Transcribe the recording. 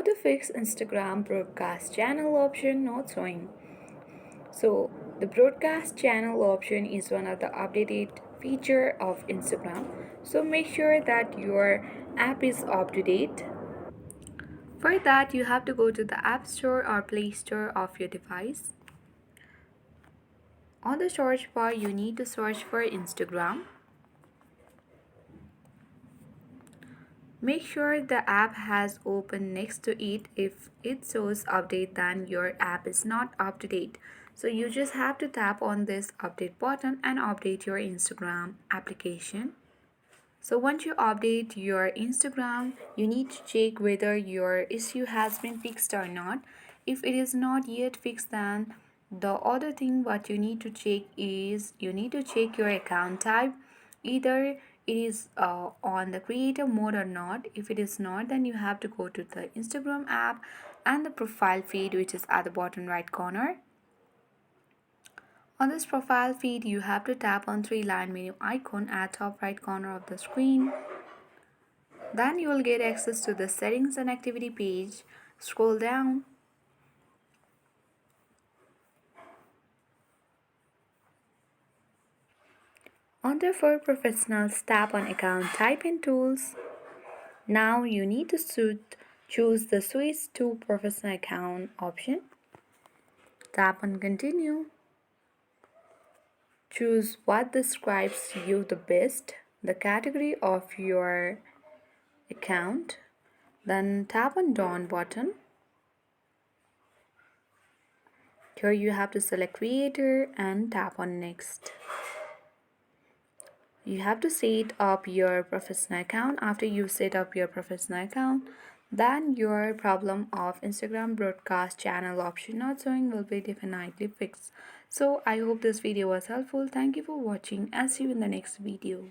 How to fix Instagram broadcast channel option not showing. So the broadcast channel option is one of the updated feature of Instagram. So make sure that your app is up to date. For that, you have to go to the App Store or Play Store of your device. On the search bar, you need to search for Instagram. Make sure the app has open next to it. If it shows update, then your app is not up to date. So you just have to tap on this update button and update your Instagram application. So once you update your Instagram, you need to check whether your issue has been fixed or not. If it is not yet fixed, then the other thing what you need to check is you need to check your account type. Either it is on the creator mode or not. If it is not, then you have to go to the Instagram app and the profile feed, which is at the bottom right corner. On this profile feed, you have to tap on three-line menu icon at top right corner of the screen. Then you will get access to the settings and activity page. Scroll down. Under For Professionals, tap on Account Type and Tools. Now you need to choose the Switch to Professional Account option. Tap on Continue. Choose what describes you the best, the category of your account. Then tap on Done button. Here you have to select Creator and tap on Next. You have to set up your professional account. After you set up your professional account, then your problem of Instagram broadcast channel option not showing will be definitely fixed. So I hope this video was helpful. Thank you for watching and see you in the next video.